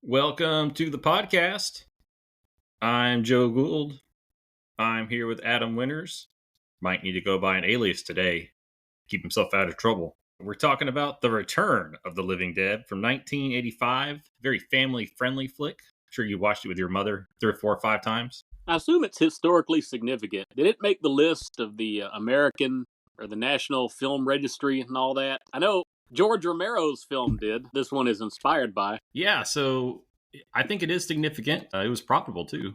Welcome to the podcast. I'm Joe Gould. I'm here with Adam Winters. Might need to go by an alias today. Keep himself out of trouble. We're talking about The Return of the Living Dead from 1985. Very family-friendly flick. I'm sure you watched it with your mother 3 or 4 or 5 times. I assume it's historically significant. Did it make the list of the American or the National Film Registry and all that? I know George Romero's film did. This one is inspired by. Yeah, so I think it is significant. It was profitable too.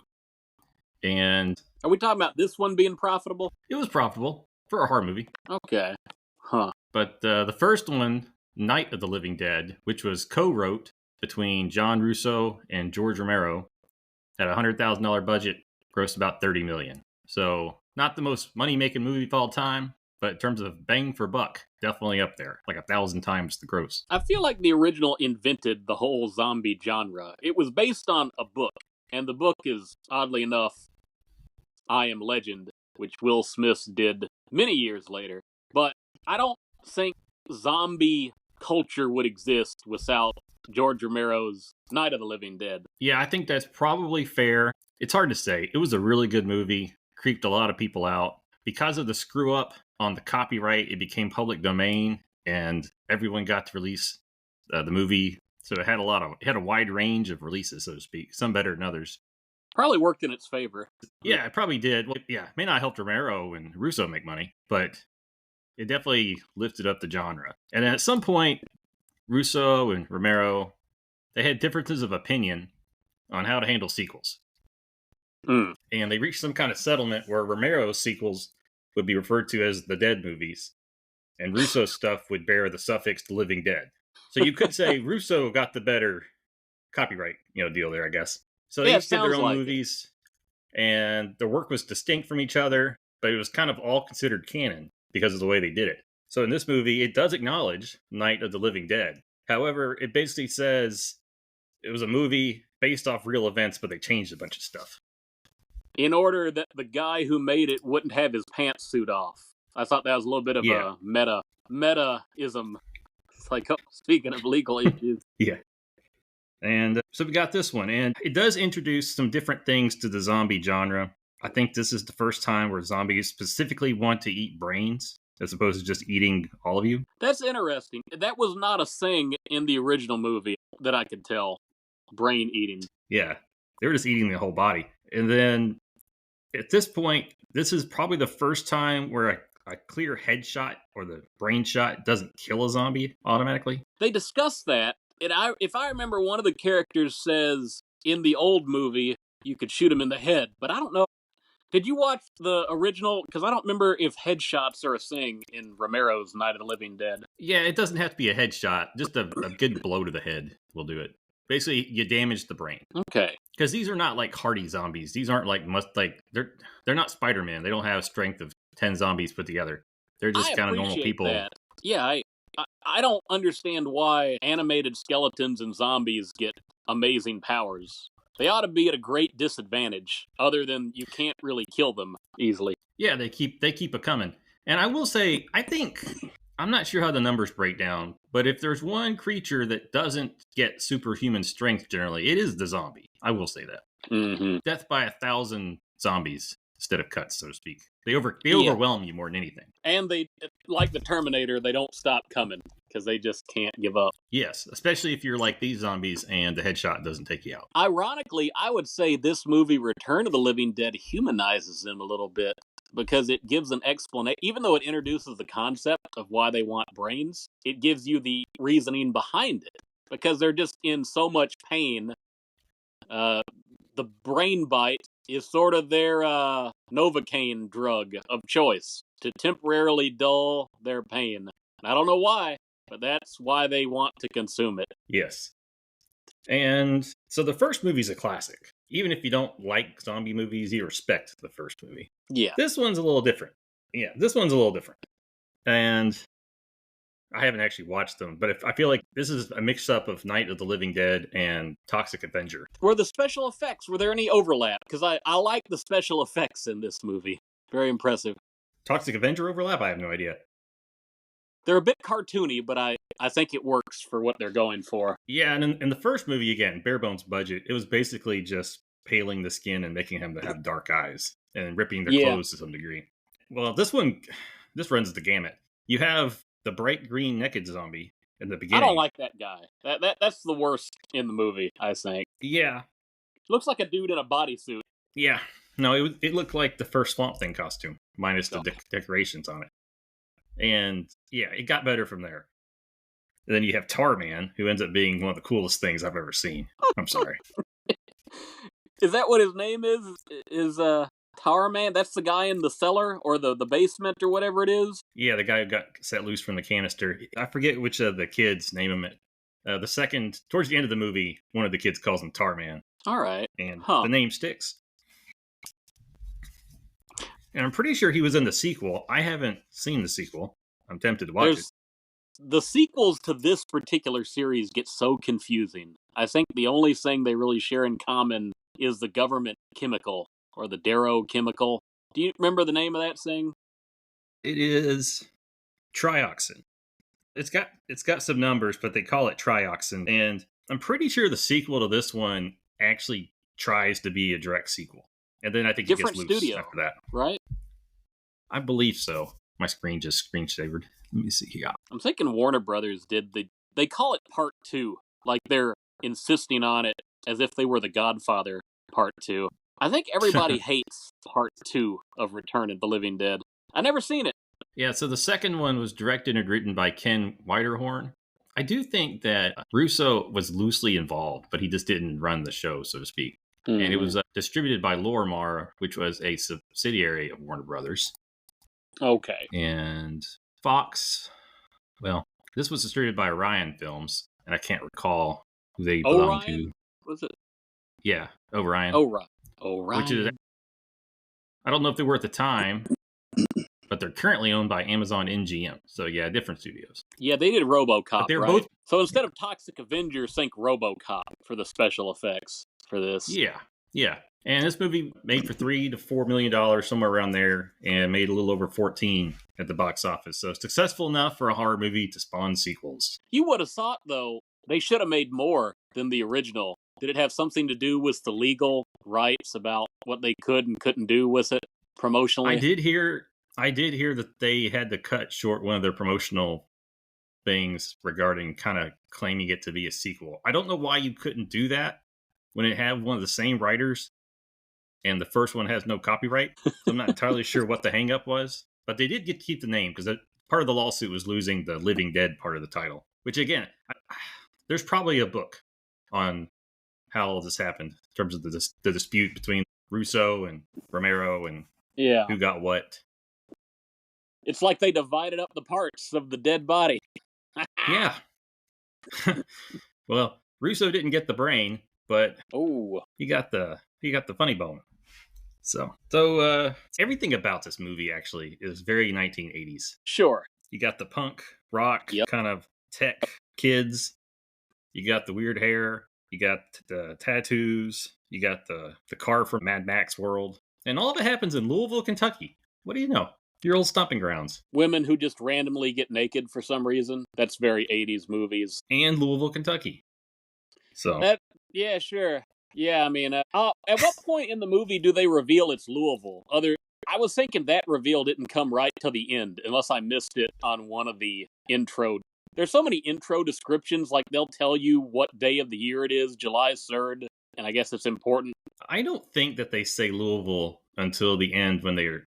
And Are we talking about this one being profitable? it was profitable for a horror movie. Okay. Huh. But the first one, Night of the Living Dead, which was co-wrote between John Russo and George Romero, had a $100,000 budget, grossed about $30 million. So not the most money-making movie of all time, but in terms of bang for buck, definitely up there, like 1,000 times the gross. I feel like the original invented the whole zombie genre. It was based on a book, and the book is, oddly enough, I Am Legend, which Will Smith did many years later. But I don't think zombie culture would exist without George Romero's Night of the Living Dead. Yeah, I think that's probably fair. It's hard to say. It was a really good movie, creeped a lot of people out. Because of the screw up on the copyright, it became public domain, and everyone got to release the movie. So it had a wide range of releases, so to speak. Some better than others. Probably worked in its favor. Yeah, it probably did. Well, yeah, it may not help Romero and Russo make money, but it definitely lifted up the genre. And at some point, Russo and Romero, they had differences of opinion on how to handle sequels. Mm. And they reached some kind of settlement where Romero's sequels would be referred to as the Dead movies, and Russo's stuff would bear the suffix "The Living Dead." So you could say Russo got the better copyright, deal there, I guess. So they Yeah, each did their own sounds like movies, and their work was distinct from each other, but it was kind of all considered canon because of the way they did it. So in this movie, it does acknowledge Night of the Living Dead. However, it basically says it was a movie based off real events, but they changed a bunch of stuff. In order that the guy who made it wouldn't have his pantsuit off. I thought that was a little bit of Yeah. a meta-ism. It's like, speaking of legal issues. Yeah. And so we got this one, and it does introduce some different things to the zombie genre. I think this is the first time where zombies specifically want to eat brains as opposed to just eating all of you. That's interesting. That was not a thing in the original movie that I could tell. Brain eating. Yeah, they were just eating the whole body. And then at this point, this is probably the first time where a clear headshot or the brain shot doesn't kill a zombie automatically. They discussed that, and if I remember, one of the characters says in the old movie you could shoot him in the head, but I don't know. Did you watch the original? Because I don't remember if headshots are a thing in Romero's Night of the Living Dead. Yeah, it doesn't have to be a headshot. Just a good blow to the head will do it. Basically, you damage the brain. Okay. Because these are not like hardy zombies. These aren't they're not Spider-Man. They don't have strength of 10 zombies put together. They're just kind of normal people. That. Yeah, I don't understand why animated skeletons and zombies get amazing powers. They ought to be at a great disadvantage, other than you can't really kill them easily. Yeah, they keep it coming. And I will say, I'm not sure how the numbers break down, but if there's one creature that doesn't get superhuman strength generally, it is the zombie. I will say that. Mm-hmm. Death by 1,000 zombies instead of cuts, so to speak. They overwhelm you more than anything. And they, like the Terminator, they don't stop coming because they just can't give up. Yes, especially if you're like these zombies and the headshot doesn't take you out. Ironically, I would say this movie, Return of the Living Dead, humanizes them a little bit because it gives an explanation. Even though it introduces the concept of why they want brains, it gives you the reasoning behind it because they're just in so much pain. The brain bite is sort of their Novocaine drug of choice to temporarily dull their pain. And I don't know why, but that's why they want to consume it. Yes. And so the first movie's a classic. Even if you don't like zombie movies, you respect the first movie. Yeah. This one's a little different. And I haven't actually watched them, but I feel like this is a mix-up of Night of the Living Dead and Toxic Avenger. Were there any overlap? Because I like the special effects in this movie. Very impressive. Toxic Avenger overlap? I have no idea. They're a bit cartoony, but I think it works for what they're going for. Yeah, and in the first movie, again, bare bones budget, it was basically just paling the skin and making him have dark eyes and ripping their Yeah. clothes to some degree. Well, this runs the gamut. You have the bright green naked zombie in the I beginning. don't like that guy. That's the worst in the movie, I think. Yeah, Looks like a dude in a bodysuit. yeah. No, it looked like the first Swamp Thing costume, minus the decorations on it. And yeah, it got better from there. And then you have Tarman, who ends up being one of the coolest things I've ever seen. I'm sorry. Is that what his name is? Is Tower Man? That's the guy in the cellar or the basement or whatever it is? Yeah, the guy who got set loose from the canister. I forget which of the kids name him it. The second, towards the end of the movie, one of the kids calls him Tarman. All right. And the name sticks. And I'm pretty sure he was in the sequel. I haven't seen the sequel. I'm tempted to watch it. The sequels to this particular series get so confusing. I think the only thing they really share in common is the government chemical, or the Darrow chemical. Do you remember the name of that thing? It is trioxin. It's got some numbers, but they call it trioxin. And I'm pretty sure the sequel to this one actually tries to be a direct sequel. And then I think Different it gets loose studio, after that. Right? I believe so. My screen just screen savered. Let me see here. I'm thinking Warner Brothers they call it Part 2. Like they're insisting on it as if they were The Godfather Part 2. I think everybody hates Part 2 of Return of the Living Dead. I never seen it. Yeah, so the second one was directed and written by Ken Widerhorn. I do think that Russo was loosely involved, but he just didn't run the show, so to speak. Mm-hmm. And it was distributed by Lorimar, which was a subsidiary of Warner Brothers. Okay. And Fox, well, this was distributed by Orion Films, and I can't recall who they belonged to. Was it? Yeah, Orion. Orion. Which is, I don't know if they were at the time, but they're currently owned by Amazon MGM. So yeah, different studios. Yeah, they did RoboCop, they're right? Both... So instead of Toxic Avengers, think RoboCop for the special effects for this. Yeah. And this movie made for $3 to $4 million, somewhere around there, and made a little over 14 at the box office. So successful enough for a horror movie to spawn sequels. You would have thought, though, they should have made more than the original. Did it have something to do with the legal rights about what they could and couldn't do with it promotionally? I did hear that they had to cut short one of their promotional things regarding kind of claiming it to be a sequel. I don't know why you couldn't do that when it had one of the same writers and the first one has no copyright. So I'm not entirely sure what the hang up was, but they did get to keep the name because part of the lawsuit was losing the Living Dead part of the title, which again, there's probably a book on how all this happened in terms of the dispute between Russo and Romero and who got what. It's like they divided up the parts of the dead body. Yeah. Well, Russo didn't get the brain, but he got the funny bone. So everything about this movie actually is very 1980s. Sure. You got the punk rock kind of tech kids. You got the weird hair. You got the tattoos. You got the car from Mad Max world. And all of it happens in Louisville, Kentucky. What do you know? Your old stomping grounds. Women who just randomly get naked for some reason. That's very 80s movies. And Louisville, Kentucky. So. Yeah, sure. Yeah, I mean, at what point in the movie do they reveal it's Louisville? I was thinking that reveal didn't come right till the end, unless I missed it on one of the intro. There's so many intro descriptions, like they'll tell you what day of the year it is, July 3rd, and I guess it's important. I don't think that they say Louisville until the end when they're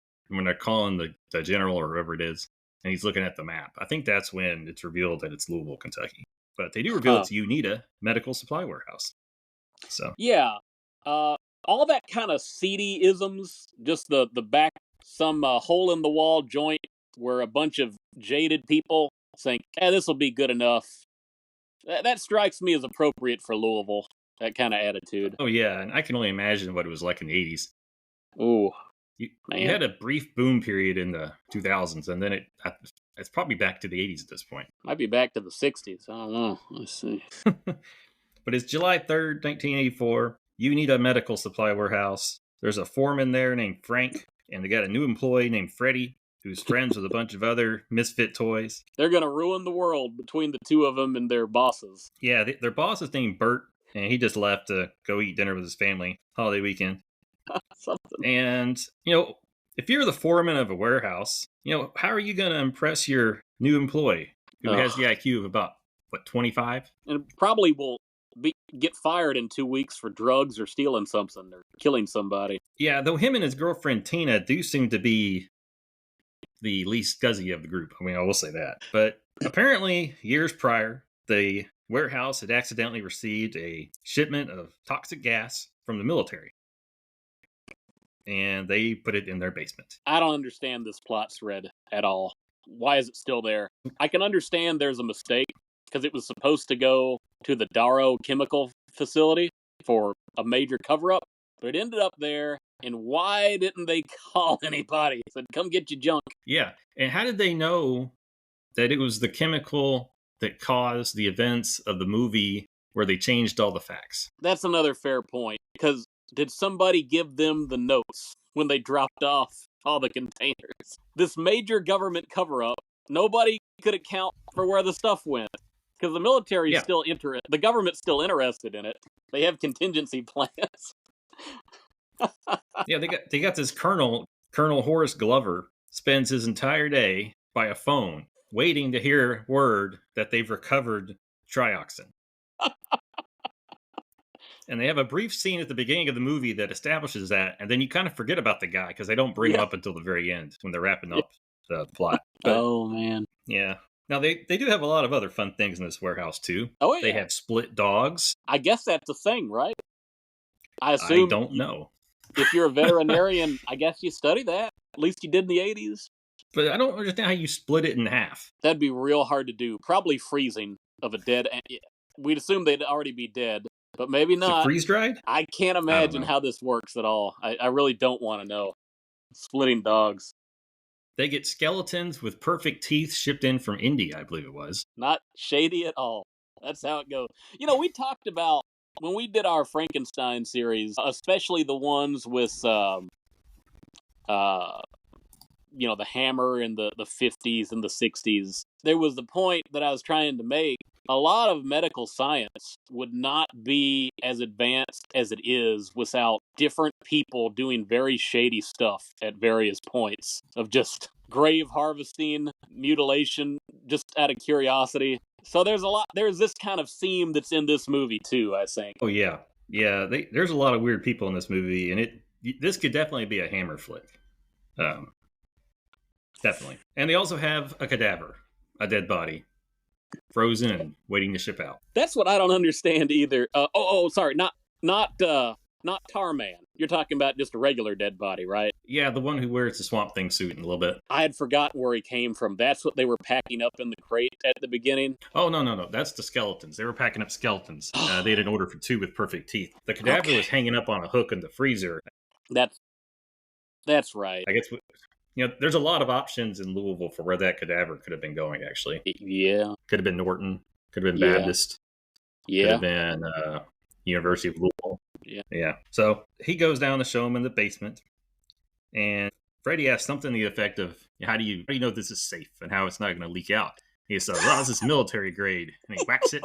calling the general or whoever it is, and he's looking at the map. I think that's when it's revealed that it's Louisville, Kentucky. But they do reveal it's UNITA Medical Supply Warehouse. So yeah, all that kind of seedy isms, just the back, some hole in the wall joint where a bunch of jaded people think, this will be good enough. That strikes me as appropriate for Louisville. That kind of attitude. Oh yeah, and I can only imagine what it was like in the 80s. Ooh, you had a brief boom period in the 2000s, and then it's probably back to the 80s at this point. Might be back to the 60s. I don't know. Let's see. But it's July 3rd, 1984. You need a medical supply warehouse. There's a foreman there named Frank, and they got a new employee named Freddy. who's friends with a bunch of other misfit toys. They're going to ruin the world between the two of them and their bosses. Yeah, their boss is named Burt, and he just left to go eat dinner with his family holiday weekend. Something. And, if you're the foreman of a warehouse, how are you going to impress your new employee who has the IQ of about, 25? And probably will get fired in 2 weeks for drugs or stealing something or killing somebody. Yeah, though him and his girlfriend Tina do seem to be the least scuzzy of the group. I mean, I will say that. But apparently, years prior, the warehouse had accidentally received a shipment of toxic gas from the military. And they put it in their basement. I don't understand this plot thread at all. Why is it still there? I can understand there's a mistake because it was supposed to go to the Darrow chemical facility for a major cover-up, but it ended up there. And why didn't they call anybody? Said, come get your junk. Yeah. And how did they know that it was the chemical that caused the events of the movie where they changed all the facts? That's another fair point. Because did somebody give them the notes when they dropped off all the containers? This major government cover-up, nobody could account for where the stuff went. Because the military's still interested. The government's still interested in it. They have contingency plans. Yeah, they got this Colonel Horace Glover spends his entire day by a phone waiting to hear word that they've recovered trioxin. And they have a brief scene at the beginning of the movie that establishes that, and then you kind of forget about the guy because they don't bring him up until the very end when they're wrapping up the plot. But, oh, man. Yeah. Now, they do have a lot of other fun things in this warehouse, too. Oh, yeah. They have split dogs. I guess that's a thing, right? I assume. I don't know. If you're a veterinarian, I guess you study that. At least you did in the 80s. But I don't understand how you split it in half. That'd be real hard to do. Probably freezing of a dead... We'd assume they'd already be dead, but maybe not. Freeze-dried? I can't imagine how this works at all. I really don't want to know. Splitting dogs. They get skeletons with perfect teeth shipped in from India, I believe it was. Not shady at all. That's how it goes. We talked about, when we did our Frankenstein series, especially the ones with, the hammer in the 50s and the 60s, there was the point that I was trying to make. A lot of medical science would not be as advanced as it is without different people doing very shady stuff at various points of just grave harvesting, mutilation, just out of curiosity. So there's this kind of theme that's in this movie too, I think. Oh yeah. Yeah, there's a lot of weird people in this movie, and this could definitely be a Hammer flick. Definitely. And they also have a cadaver, a dead body, frozen and waiting to ship out. That's what I don't understand either. Sorry, not Tarman. You're talking about just a regular dead body, right? Yeah, the one who wears the Swamp Thing suit in a little bit. I had forgotten where he came from. That's what they were packing up in the crate at the beginning? Oh, no. That's the skeletons. They were packing up skeletons. They had an order for 2 with perfect teeth. The cadaver was hanging up on a hook in the freezer. That's right. I guess, there's a lot of options in Louisville for where that cadaver could have been going, actually. Yeah. Could have been Norton. Could have been Baptist. Yeah. Could have been University of Louisville. Yeah. So he goes down to show him in the basement, and Freddy asks something to the effect of, how do you know this is safe and how it's not going to leak out? He says, well, this is military grade. And he whacks it.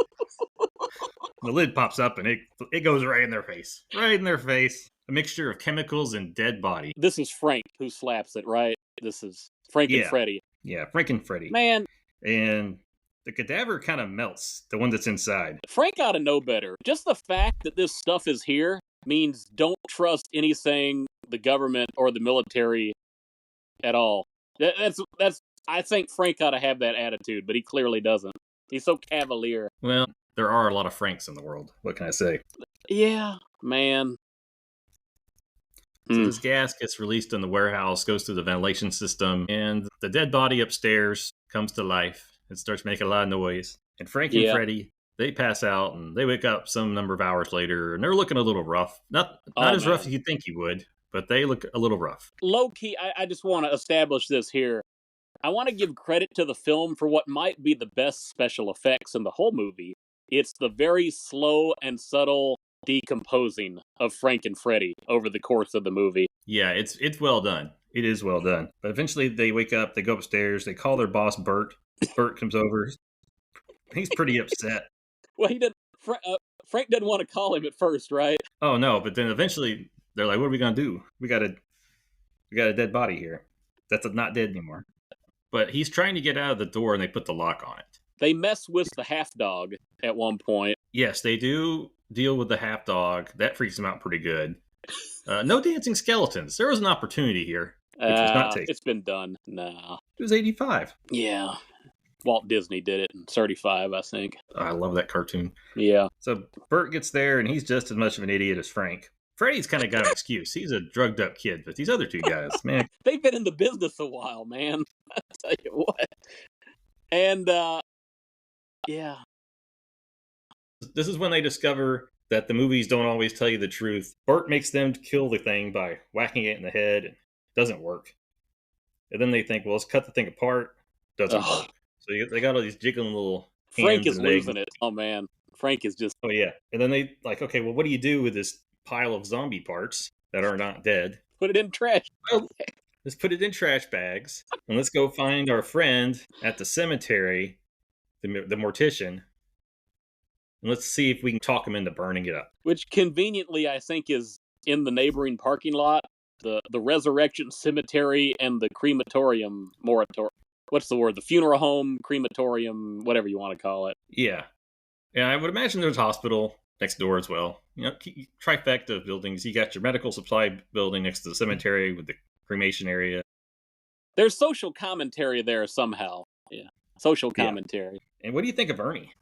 The lid pops up, and it goes right in their face. Right in their face. A mixture of chemicals and dead body. This is Frank who slaps it, right? This is Frank and Freddy. Yeah, Frank and Freddy. Man. And the cadaver kind of melts, the one that's inside. Frank ought to know better. Just the fact that this stuff is here means don't trust anything the government or the military at all. That's. I think Frank ought to have that attitude, but he clearly doesn't. He's so cavalier. Well, there are a lot of Franks in the world. What can I say? Yeah, man. So this gas gets released in the warehouse, goes through the ventilation system, and the dead body upstairs comes to life. It starts making a lot of noise. And Frank and Freddy, they pass out, and they wake up some number of hours later, and they're looking a little rough. Not as rough as you'd think you would, but they look a little rough. Low-key, I just want to establish this here. I want to give credit to the film for what might be the best special effects in the whole movie. It's the very slow and subtle decomposing of Frank and Freddy over the course of the movie. Yeah, it's well done. It is well done. But eventually they wake up, they go upstairs, they call their boss Burt. Burt comes over. He's pretty upset. Well, he didn't. Frank didn't want to call him at first, right? Oh no, but then eventually they're like, what are we gonna do? We got a dead body here. That's not dead anymore. But he's trying to get out of the door and they put the lock on it. They mess with the half dog at one point. Yes, they do deal with the half dog. That freaks him out pretty good. No dancing skeletons. There was an opportunity here, which was not taken. It's been done. Nah. It was 85. Yeah. Walt Disney did it in 35, I think. I love that cartoon. Yeah. So Burt gets there, and he's just as much of an idiot as Frank. Freddy's kind of got an excuse. He's a drugged up kid, but these other two guys, man. They've been in the business a while, man. I tell you what. And, yeah. This is when they discover that the movies don't always tell you the truth. Burt makes them kill the thing by whacking it in the head. It doesn't work. And then they think, well, let's cut the thing apart. Doesn't work. So they got all these jiggling little Frank is losing it. Oh, man. Frank is just... Oh, yeah. And then they like, okay, well, what do you do with this pile of zombie parts that are not dead? Put it in trash. Well, let's put it in trash bags. And let's go find our friend at the cemetery, the mortician. And let's see if we can talk him into burning it up. Which conveniently, I think, is in the neighboring parking lot. The Resurrection Cemetery and the crematorium moratorium. What's the word? The funeral home, crematorium, whatever you want to call it. Yeah. Yeah, I would imagine there's a hospital next door as well. You know, trifecta of buildings. You got your medical supply building next to the cemetery with the cremation area. There's social commentary there somehow. Yeah. Social commentary. Yeah. And what do you think of Ernie?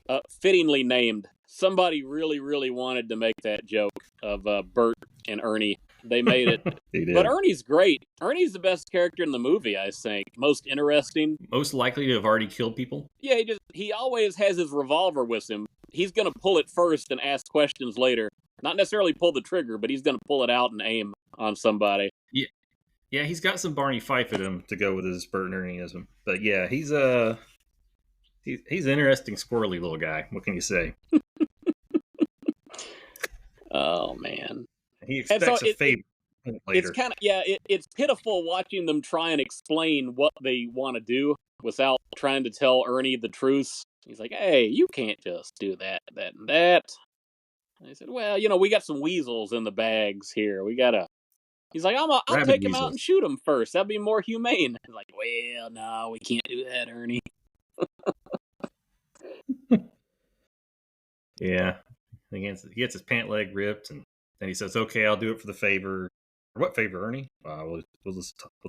Fittingly named. Somebody really, really wanted to make that joke of Burt and Ernie. They made it. They did. But Ernie's great. Ernie's the best character in the movie, I think. Most interesting. Most likely to have already killed people? Yeah, he always has his revolver with him. He's going to pull it first and ask questions later. Not necessarily pull the trigger, but he's going to pull it out and aim on somebody. Yeah. Yeah, he's got some Barney Fife in him to go with his Burt and Ernieism. But yeah, he's an interesting, squirrely little guy. What can you say? Oh, man. He expects a favor later. It's kind of, it's pitiful watching them try and explain what they want to do without trying to tell Ernie the truth. He's like, hey, you can't just do that, that, and that. And I said, well, we got some weasels in the bags here. We got to... He's like, I'll take him out and shoot him first. That'd be more humane. I'm like, well, no, we can't do that, Ernie. Yeah. He gets his pant leg ripped, and then he says, okay, I'll do it for the favor. What favor, Ernie? We'll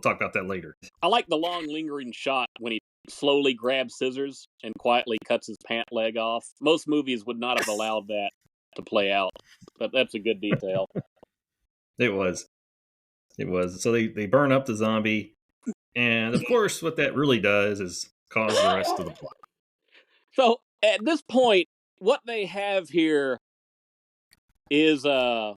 talk about that later. I like the long, lingering shot when he slowly grabs scissors and quietly cuts his pant leg off. Most movies would not have allowed that to play out, but that's a good detail. It was. So they burn up the zombie, and of course, what that really does is cause the rest of the plot. So at this point, what they have here is a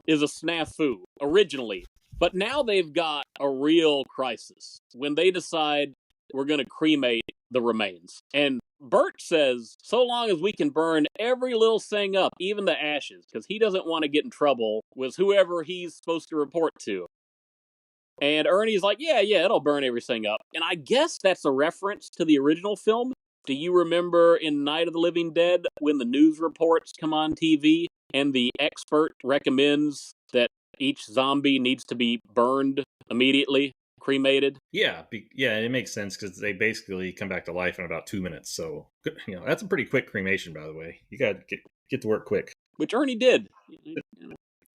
snafu originally, but now they've got a real crisis when they decide we're going to cremate the remains. And Burt says, so long as we can burn every little thing up, even the ashes, because he doesn't want to get in trouble with whoever he's supposed to report to. And Ernie's like, yeah, it'll burn everything up. And I guess that's a reference to the original film. Do you remember in Night of the Living Dead when the news reports come on TV and the expert recommends that each zombie needs to be burned immediately, cremated? Yeah, it makes sense because they basically come back to life in about 2 minutes. So, that's a pretty quick cremation, by the way. You got to get to work quick. Which Ernie did.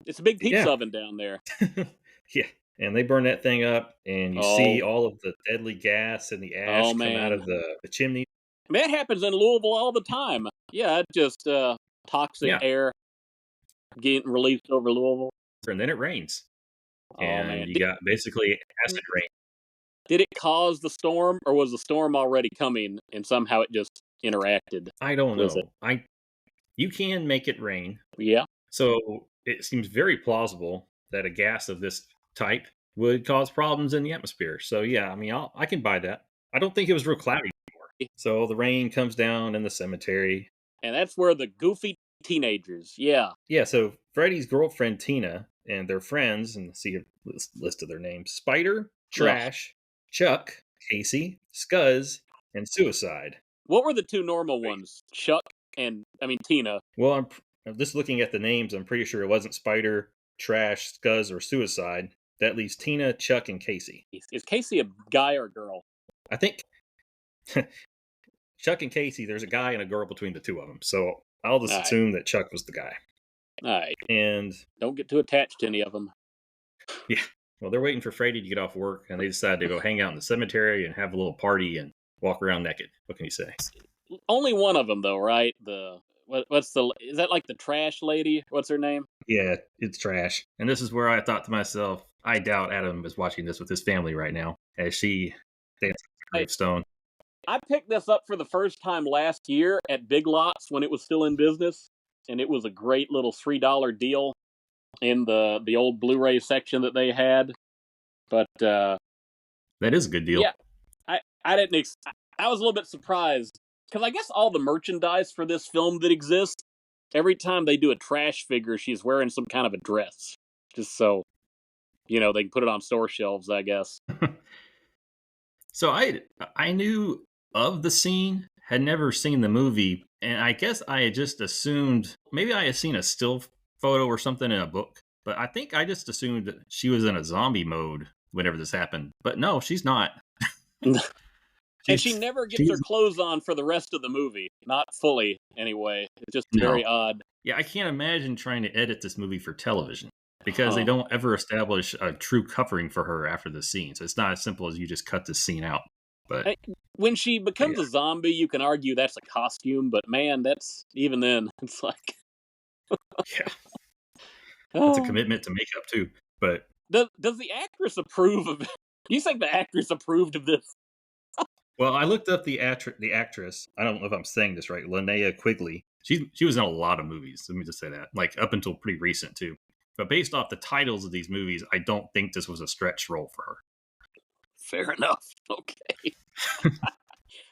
It's a big pizza oven down there. Yeah. And they burn that thing up, and you see all of the deadly gas and the ash come out of the chimney. That happens in Louisville all the time. Yeah, just toxic air getting released over Louisville. And then it rains. And you got basically acid rain. Did it cause the storm, or was the storm already coming, and somehow it just interacted? I don't know. You can make it rain. Yeah. So it seems very plausible that a gas of this type would cause problems in the atmosphere. So yeah, I mean, I can buy that. I don't think it was real cloudy before. So the rain comes down in the cemetery. And that's where the goofy teenagers, Yeah, so Freddy's girlfriend, Tina, and their friends, and see a list of their names. Spider, Ugh. Trash, Chuck, Casey, Scuzz, and Suicide. What were the two normal ones? Chuck and Tina. Well, I'm just looking at the names. I'm pretty sure it wasn't Spider, Trash, Scuzz, or Suicide. That leaves Tina, Chuck, and Casey. Is Casey a guy or a girl? I think Chuck and Casey, there's a guy and a girl between the two of them. So I'll just assume that Chuck was the guy. All right. And don't get too attached to any of them. Yeah. Well, they're waiting for Freddy to get off work, and they decide to go hang out in the cemetery and have a little party and walk around naked. What can you say? Only one of them, though, right? Is that like the trash lady? What's her name? Yeah, it's Trash. And this is where I thought to myself, I doubt Adam is watching this with his family right now, as she dances on the gravestone. I picked this up for the first time last year at Big Lots when it was still in business, and it was a great little $3 deal in the old Blu-ray section that they had. But that is a good deal. Yeah, I didn't. I was a little bit surprised because I guess all the merchandise for this film that exists, every time they do a trash figure, she's wearing some kind of a dress, just so they can put it on store shelves, I guess. So I knew of the scene, had never seen the movie, and I guess I had just assumed maybe I had seen a still photo or something in a book, but I think I just assumed that she was in a zombie mode whenever this happened. But no, she's not. And she never gets her clothes on for the rest of the movie. Not fully, anyway. It's just very odd. Yeah, I can't imagine trying to edit this movie for television because they don't ever establish a true covering for her after the scene. So it's not as simple as you just cut this scene out. But when she becomes a zombie, you can argue that's a costume, but man, that's even then, it's like... yeah. That's a commitment to makeup, too. But does the actress approve of it? Do you think the actress approved of this? Well, I looked up the actress. I don't know if I'm saying this right. Linnea Quigley. She was in a lot of movies. Let me just say that, like up until pretty recent too. But based off the titles of these movies, I don't think this was a stretch role for her. Fair enough. Okay.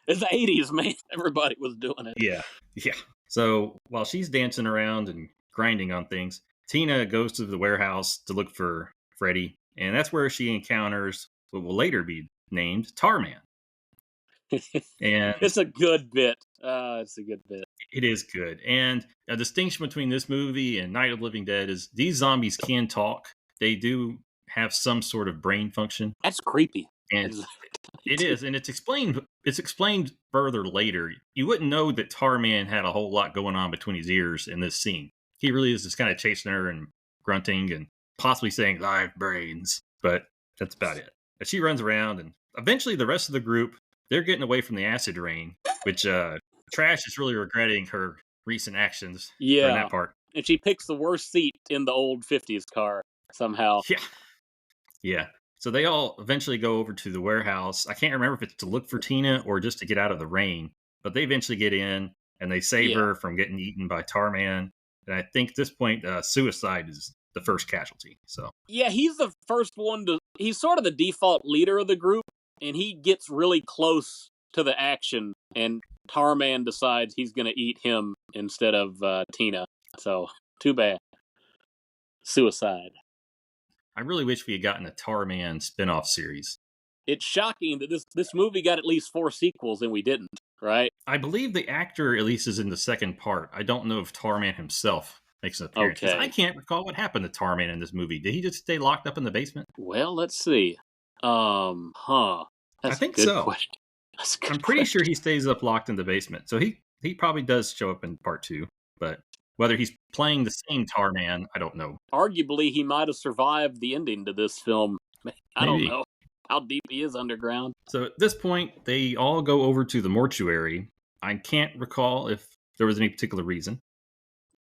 It's the 80s, man. Everybody was doing it. Yeah. So while she's dancing around and grinding on things, Tina goes to the warehouse to look for Freddy, and that's where she encounters what will later be named Tarman. And it's a good bit. It's a good bit. It is good. And a distinction between this movie and Night of the Living Dead is these zombies can talk. They do have some sort of brain function. That's creepy. And it is, and it's explained further later. You wouldn't know that Tarman had a whole lot going on between his ears in this scene. He really is just kind of chasing her and grunting and possibly saying live brains, but that's about it. But she runs around, and eventually the rest of the group, they're getting away from the acid rain, which Trash is really regretting her recent actions during that part. And she picks the worst seat in the old 50s car somehow. Yeah. So they all eventually go over to the warehouse. I can't remember if it's to look for Tina or just to get out of the rain, but they eventually get in and they save her from getting eaten by Tarman. And I think at this point, Suicide is the first casualty. So yeah, he's the first one he's sort of the default leader of the group, and he gets really close to the action, and Tarman decides he's going to eat him instead of Tina. So, too bad. Suicide. I really wish we had gotten a Tarman spin-off series. It's shocking that this movie got at least 4 sequels and we didn't, right? I believe the actor at least is in the second part. I don't know if Tarman himself makes an appearance. Okay. I can't recall what happened to Tarman in this movie. Did he just stay locked up in the basement? Well, let's see. That's I think a good so. Question. I'm pretty sure he stays up locked in the basement. So he probably does show up in part 2, but whether he's playing the same Tarman, I don't know. Arguably, he might have survived the ending to this film. I don't know how deep he is underground. So at this point, they all go over to the mortuary. I can't recall if there was any particular reason.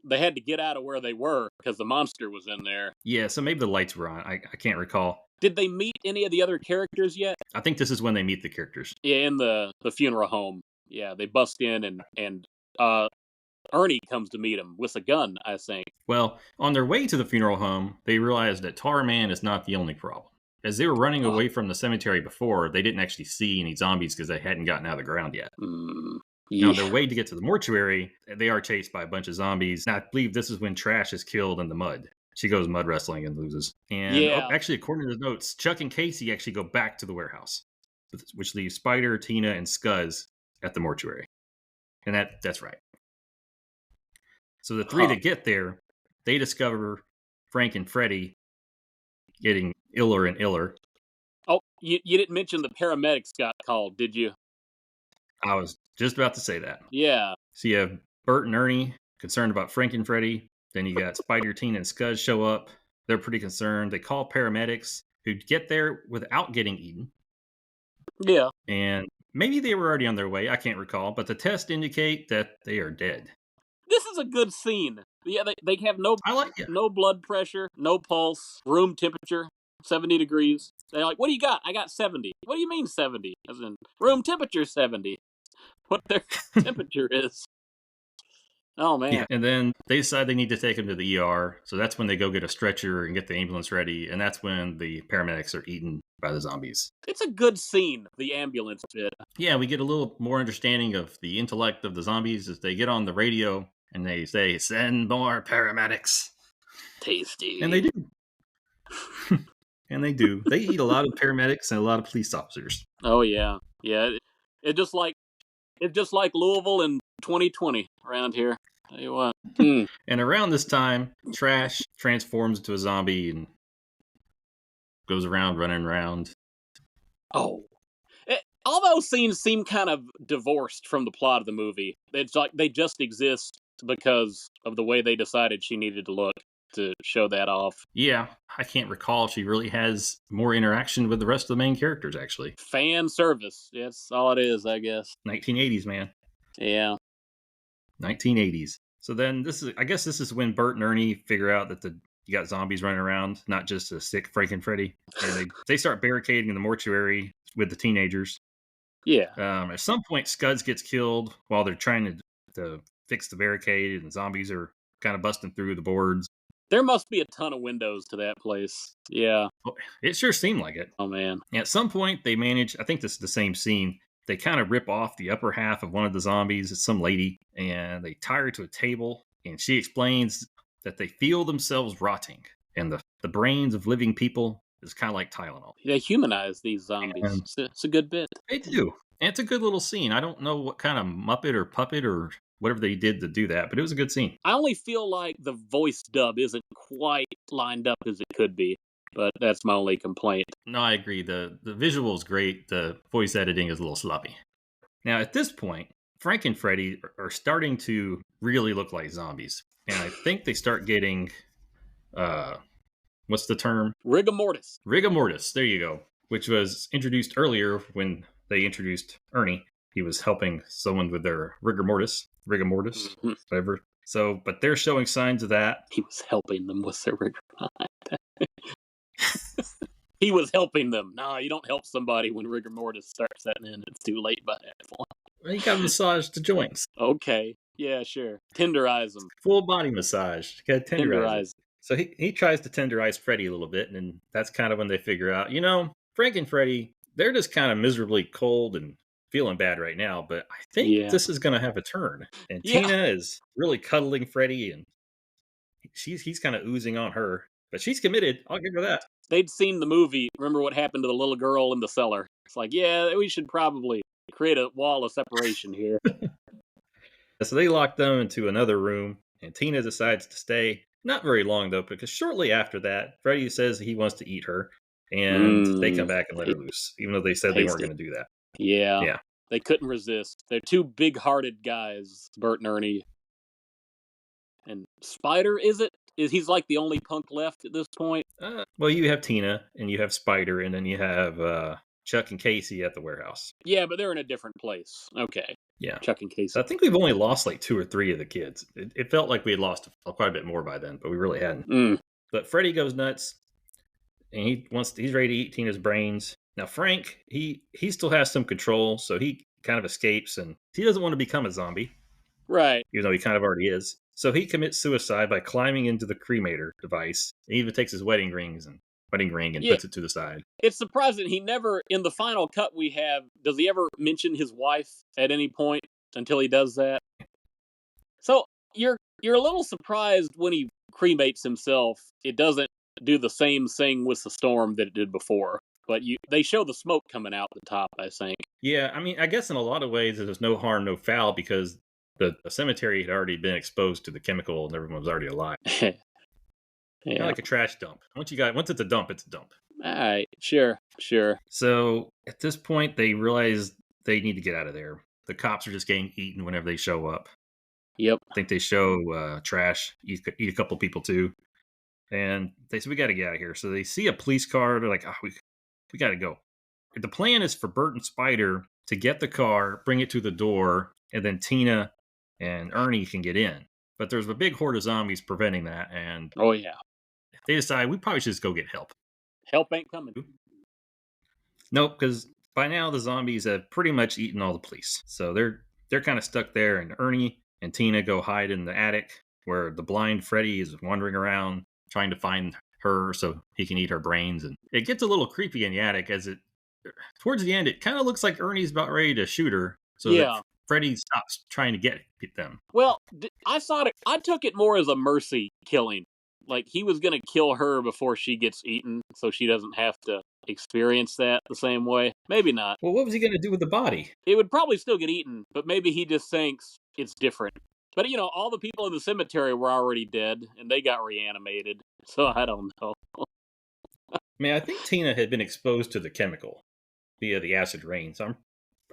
They had to get out of where they were because the monster was in there. Yeah, so maybe the lights were on. I can't recall. Did they meet any of the other characters yet? I think this is when they meet the characters. Yeah, in the funeral home. Yeah, they bust in and Ernie comes to meet him with a gun, I think. Well, on their way to the funeral home, they realized that Tarman is not the only problem. As they were running away from the cemetery before, they didn't actually see any zombies because they hadn't gotten out of the ground yet. Now, on their way to get to the mortuary, they are chased by a bunch of zombies. And I believe this is when Trash is killed in the mud. She goes mud wrestling and loses. And Yeah. actually, according to the notes, Chuck and Casey actually go back to the warehouse, which leaves Spider, Tina, and Scuzz at the mortuary. And that's right. So the three that get there, they discover Frank and Freddy getting iller and iller. Oh, you didn't mention the paramedics got called, did you? I was just about to say that. Yeah. So you have Burt and Ernie concerned about Frank and Freddy. Then you got Spider, Tina, and Scuzz show up. They're pretty concerned. They call paramedics who get there without getting eaten. Yeah. And maybe they were already on their way. I can't recall. But the tests indicate that they are dead. This is a good scene. Yeah, they have no blood pressure, no pulse, room temperature, 70 degrees. They're like, what do you got? I got 70. What do you mean 70? As in, room temperature 70. What their temperature is. Oh, man. Yeah. And then they decide they need to take him to the ER. So that's when they go get a stretcher and get the ambulance ready. And that's when the paramedics are eaten by the zombies. It's a good scene, the ambulance bit. Yeah, we get a little more understanding of the intellect of the zombies as they get on the radio and they say, send more paramedics. Tasty. And they do. And they do. They eat a lot of paramedics and a lot of police officers. Oh, yeah. Yeah. It's just like Louisville in 2020 around here. Tell you what. And around this time, Trash transforms into a zombie and goes around running around. Oh. All those scenes seem kind of divorced from the plot of the movie. It's like they just exist because of the way they decided she needed to look to show that off. Yeah, I can't recall if she really has more interaction with the rest of the main characters, actually. Fan service. That's all it is, I guess. 1980s, man. Yeah. 1980s. So then I guess this is when Burt and Ernie figure out that you got zombies running around, not just a sick Frank and Freddy. And they start barricading the mortuary with the teenagers. Yeah. At some point, Scuzz gets killed while they're trying to fix the barricade, and zombies are kind of busting through the boards. There must be a ton of windows to that place. Yeah. It sure seemed like it. Oh, man. At some point, they manage, I think this is the same scene, they kind of rip off the upper half of one of the zombies. It's some lady, and they tie her to a table, and she explains that they feel themselves rotting, and the brains of living people is kind of like Tylenol. They humanize these zombies. It's a good bit. They do. And it's a good little scene. I don't know what kind of Muppet or puppet or whatever they did to do that, but it was a good scene. I only feel like the voice dub isn't quite lined up as it could be, but that's my only complaint. No, I agree. The visual is great. The voice editing is a little sloppy. Now, at this point, Frank and Freddy are starting to really look like zombies. And I think they start getting, what's the term? Rigor mortis. Rigor mortis. There you go. Which was introduced earlier when they introduced Ernie. He was helping someone with their rigor mortis, whatever. So, but they're showing signs of that. He was helping them with their rigor. He was helping them. No, you don't help somebody when rigor mortis starts setting in. It's too late by that point. Well, he got massage the joints. Okay. Yeah, sure. Tenderize them. Full body massage. You got to tenderize. So he tries to tenderize Freddy a little bit, and that's kind of when they figure out, Frank and Freddy, they're just kind of miserably cold and feeling bad right now, but I think this is going to have a turn. And Tina is really cuddling Freddy, and he's kind of oozing on her, but she's committed. I'll give her that. They'd seen the movie. Remember what happened to the little girl in the cellar? It's like, yeah, we should probably create a wall of separation here. So they lock them into another room, and Tina decides to stay. Not very long, though, because shortly after that, Freddy says he wants to eat her, and they come back and let her loose, even though they said they weren't going to do that. Yeah. They couldn't resist. They're two big-hearted guys, Burt and Ernie. And Spider, he's like the only punk left at this point? Well, you have Tina, and you have Spider, and then you have Chuck and Casey at the warehouse. Yeah, but they're in a different place. Okay. Yeah. Chuck and Casey. So I think we've only lost like 2 or 3 of the kids. It felt like we had lost quite a bit more by then, but we really hadn't. But Freddy goes nuts, and he's ready to eat Tina's brains. Now, Frank, he still has some control, so he kind of escapes, and he doesn't want to become a zombie. Right. Even though he kind of already is. So he commits suicide by climbing into the cremator device. He even takes his wedding ring and puts it to the side. It's surprising he never, in the final cut we have, does he ever mention his wife at any point until he does that? So you're a little surprised when he cremates himself, it doesn't do the same thing with the storm that it did before. But they show the smoke coming out the top, I think. Yeah, I mean, I guess in a lot of ways there's no harm, no foul because the cemetery had already been exposed to the chemical and everyone was already alive. Kind of Yeah. like a trash dump. Once it's a dump, it's a dump. All right. Sure. So at this point, they realize they need to get out of there. The cops are just getting eaten whenever they show up. Yep. I think they show Trash eat a couple people too. And they say, we got to get out of here. So they see a police car. They're like, we got to go. The plan is for Burt and Spider to get the car, bring it to the door, and then Tina and Ernie can get in. But there's a big horde of zombies preventing that. And Oh, yeah. they decide we probably should just go get help. Help ain't coming. Nope, because by now the zombies have pretty much eaten all the police. So they're kind of stuck there, and Ernie and Tina go hide in the attic where the blind Freddy is wandering around trying to find her so he can eat her brains. And it gets a little creepy in the attic as towards the end, it kind of looks like Ernie's about ready to shoot her so that Freddy stops trying to get them. Well, I took it more as a mercy killing. Like, he was going to kill her before she gets eaten so she doesn't have to experience that the same way. Maybe not. Well, what was he going to do with the body? It would probably still get eaten, but maybe he just thinks it's different. But, all the people in the cemetery were already dead, and they got reanimated. So I don't know. I mean, I think Tina had been exposed to the chemical via the acid rain, so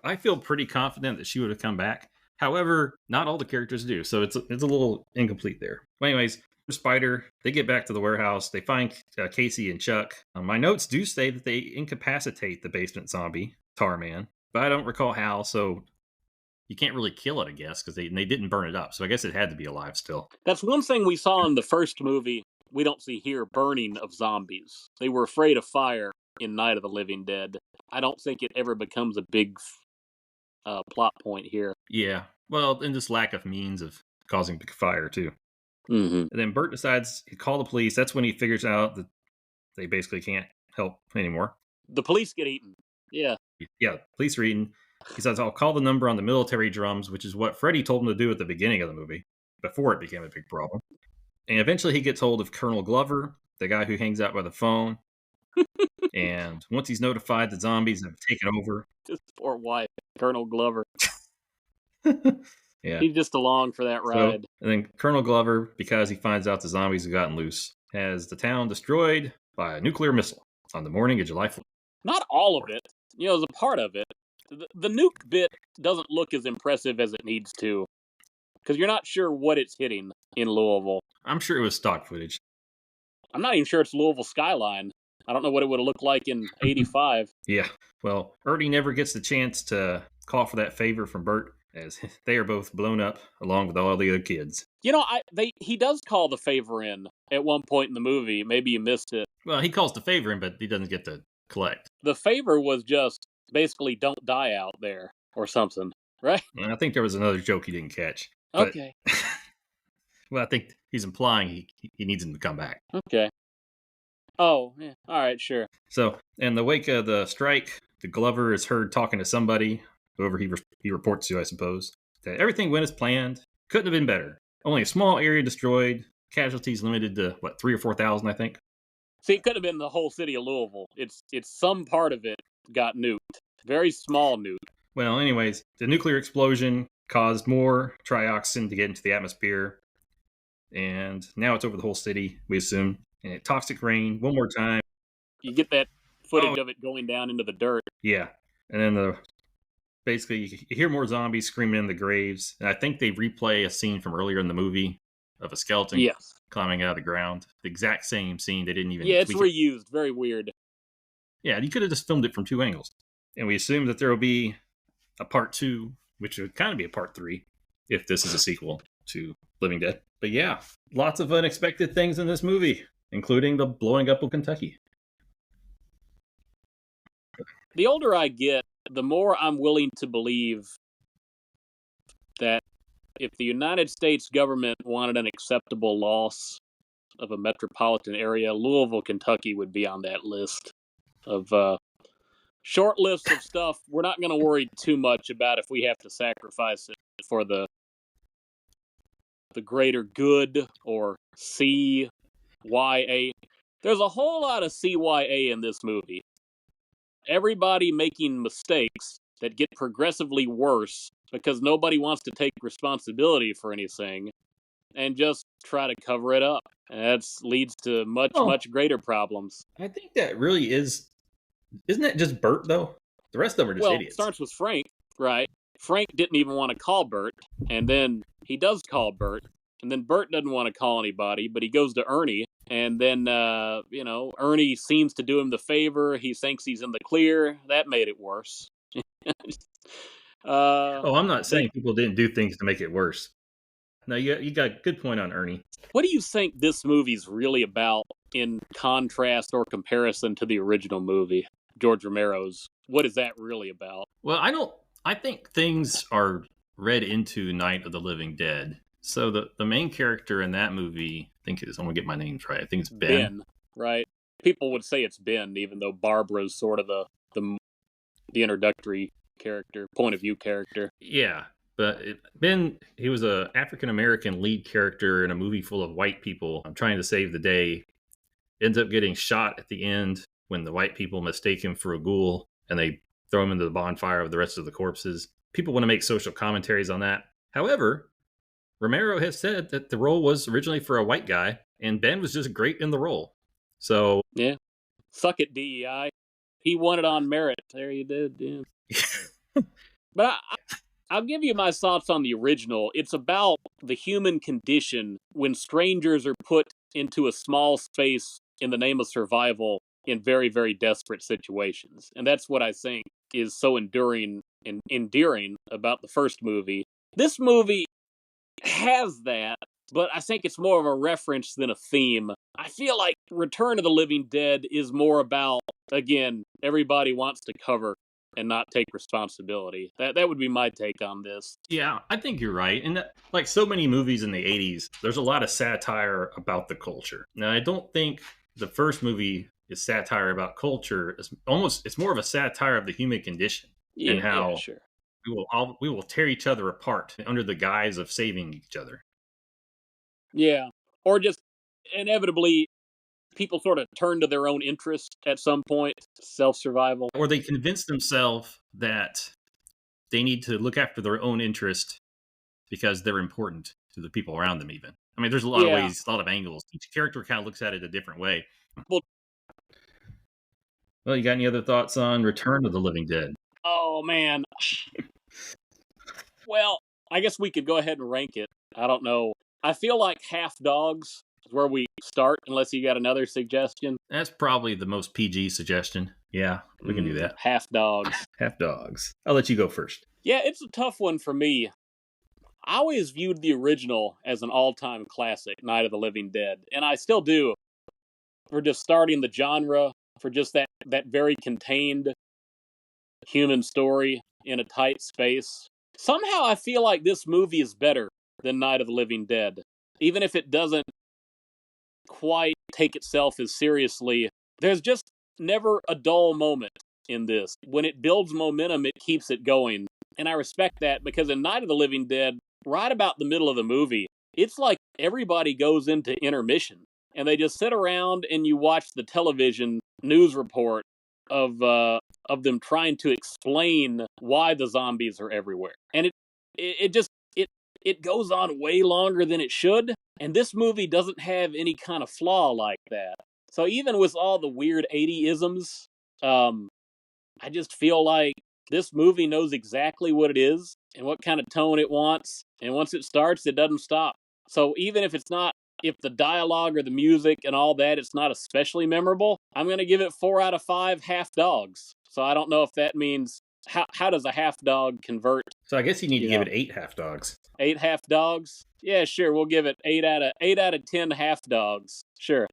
I feel pretty confident that she would have come back. However, not all the characters do, so it's a little incomplete there. Well, anyways, Spider, they get back to the warehouse. They find Casey and Chuck. My notes do say that they incapacitate the basement zombie, Tarman, but I don't recall how, so you can't really kill it, I guess, because they didn't burn it up, so I guess it had to be alive still. That's one thing we saw in the first movie we don't see here, burning of zombies. They were afraid of fire in Night of the Living Dead. I don't think it ever becomes a big plot point here. Yeah, well, and this lack of means of causing big fire, too. Mm-hmm. And then Burt decides to call the police. That's when he figures out that they basically can't help anymore. The police get eaten. Yeah. Yeah, police are eaten. He says, I'll call the number on the military drums, which is what Freddy told him to do at the beginning of the movie, before it became a big problem. And eventually he gets hold of Colonel Glover, the guy who hangs out by the phone. And once he's notified the zombies have taken over. His poor wife, Colonel Glover. Yeah. He's just along for that ride. And then Colonel Glover, because he finds out the zombies have gotten loose, has the town destroyed by a nuclear missile on the morning of July 4th. Not all of it. As a part of it. The nuke bit doesn't look as impressive as it needs to. Because you're not sure what it's hitting in Louisville. I'm sure it was stock footage. I'm not even sure it's Louisville skyline. I don't know what it would have looked like in 85. Yeah. Well, Ernie never gets the chance to call for that favor from Burt, as they are both blown up along with all the other kids. He does call the favor in at one point in the movie. Maybe you missed it. Well, he calls the favor in, but he doesn't get to collect. The favor was just basically don't die out there or something, right? And I think there was another joke he didn't catch. But, okay. Well, I think he's implying he needs him to come back. Okay. Oh, yeah. All right, sure. So, in the wake of the strike, the Glover is heard talking to somebody, whoever he reports to, I suppose, that everything went as planned. Couldn't have been better. Only a small area destroyed. Casualties limited to, 3,000 or 4,000, I think. See, it could have been the whole city of Louisville. It's some part of it got nuked. Very small nuke. Well, anyways, the nuclear explosion caused more trioxin to get into the atmosphere. And now it's over the whole city, we assume. And it toxic rain one more time. You get that footage of it going down into the dirt. Yeah. And then basically you hear more zombies screaming in the graves. And I think they replay a scene from earlier in the movie of a skeleton climbing out of the ground. The exact same scene. They didn't even it's reused. Very weird. Yeah, you could have just filmed it from two angles. And we assume that there will be a part 2, which would kind of be a part 3 if this is a sequel to Living Dead. But yeah, lots of unexpected things in this movie, including the blowing up of Kentucky. The older I get, the more I'm willing to believe that if the United States government wanted an acceptable loss of a metropolitan area, Louisville, Kentucky would be on that list of short list of stuff. We're not going to worry too much about if we have to sacrifice it for the the greater good, or CYA. There's a whole lot of CYA in this movie. Everybody making mistakes that get progressively worse because nobody wants to take responsibility for anything and just try to cover it up. And that leads to much greater problems. I think that really is. Isn't that just Burt, though? The rest of them are just Well, idiots. it starts with Frank, right? Frank didn't even want to call Burt, and then he does call Burt, and then Burt doesn't want to call anybody, but he goes to Ernie, and then, Ernie seems to do him the favor. He thinks he's in the clear. That made it worse. I'm not saying people didn't do things to make it worse. No, you got a good point on Ernie. What do you think this movie's really about in contrast or comparison to the original movie, George Romero's? What is that really about? Well, I think things are read into Night of the Living Dead. So the main character in that movie, I think I'm going to get my names right. I think it's Ben. Ben, right? People would say it's Ben, even though Barbara's sort of the introductory character, point of view character. Yeah, but Ben, he was a African American lead character in a movie full of white people. I'm trying to save the day. Ends up getting shot at the end when the white people mistake him for a ghoul and they throw him into the bonfire of the rest of the corpses. People want to make social commentaries on that. However, Romero has said that the role was originally for a white guy, and Ben was just great in the role. So yeah, fuck it, DEI. He won it on merit. There you did. Yeah. But I'll give you my thoughts on the original. It's about the human condition when strangers are put into a small space in the name of survival in very, very desperate situations. And that's what I think is so enduring and endearing about the first movie. This movie has that, but I think it's more of a reference than a theme. I feel like Return of the Living Dead is more about, again, everybody wants to cover and not take responsibility. That would be my take on this. Yeah, I think you're right. And like so many movies in the 80s, there's a lot of satire about the culture. Now, I don't think the first movie is satire about culture. It's more of a satire of the human condition and how sure. we will tear each other apart under the guise of saving each other. Yeah, or just inevitably people sort of turn to their own interest at some point, self-survival. Or they convince themselves that they need to look after their own interest because they're important to the people around them even. I mean, there's a lot of ways, a lot of angles. Each character kind of looks at it a different way. Well, you got any other thoughts on Return of the Living Dead? Oh, man. Well, I guess we could go ahead and rank it. I don't know. I feel like half dogs is where we start, unless you got another suggestion. That's probably the most PG suggestion. Yeah, we can do that. Half dogs. Half dogs. I'll let you go first. Yeah, it's a tough one for me. I always viewed the original as an all-time classic, Night of the Living Dead, and I still do. For just starting the genre, for just that very contained human story in a tight space. Somehow I feel like this movie is better than Night of the Living Dead. Even if it doesn't quite take itself as seriously, there's just never a dull moment in this. When it builds momentum, it keeps it going. And I respect that because in Night of the Living Dead, right about the middle of the movie, it's like everybody goes into intermission. And they just sit around and you watch the television news report of them trying to explain why the zombies are everywhere. And it goes on way longer than it should. And this movie doesn't have any kind of flaw like that. So even with all the weird 80-isms, I just feel like this movie knows exactly what it is and what kind of tone it wants. And once it starts, it doesn't stop. So even if the dialogue or the music and all that, it's not especially memorable, I'm going to give it 4 out of 5 half dogs. So I don't know if that means, how does a half dog convert? So I guess you need to give it 8 half dogs. 8 half dogs? Yeah, sure. We'll give it 8 out of 10 half dogs. Sure.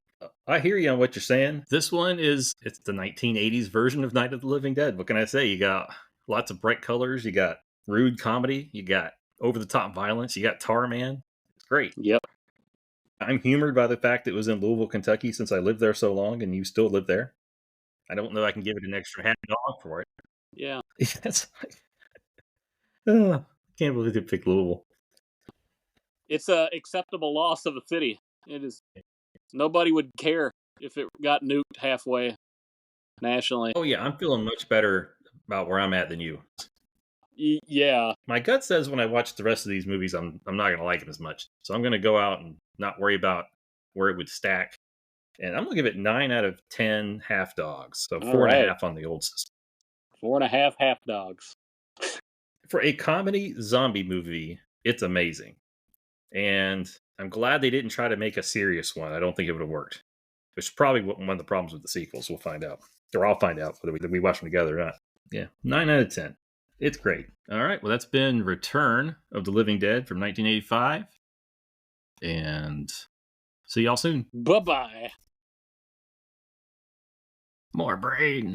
I hear you on what you're saying. This one it's the 1980s version of Night of the Living Dead. What can I say? You got lots of bright colors. You got rude comedy. You got over-the-top violence. You got Tar Man. It's great. Yep. I'm humored by the fact it was in Louisville, Kentucky, since I lived there so long, and you still live there. I don't know I can give it an extra half dog for it. Yeah. That's like, I can't believe they picked Louisville. It's a acceptable loss of a city. It is. Nobody would care if it got nuked halfway nationally. Oh yeah, I'm feeling much better about where I'm at than you. Yeah. My gut says when I watch the rest of these movies, I'm not going to like them as much. So I'm going to go out and not worry about where it would stack. And I'm going to give it 9 out of 10 half dogs. So All four and a right. half on the old system. 4.5 half dogs. For a comedy zombie movie, it's amazing. And I'm glad they didn't try to make a serious one. I don't think it would have worked. Which is probably one of the problems with the sequels. We'll find out. Or I'll find out whether we watch them together or not. Yeah, 9 out of 10. It's great. All right, well, that's been Return of the Living Dead from 1985. And see y'all soon. Bye-bye. More brains.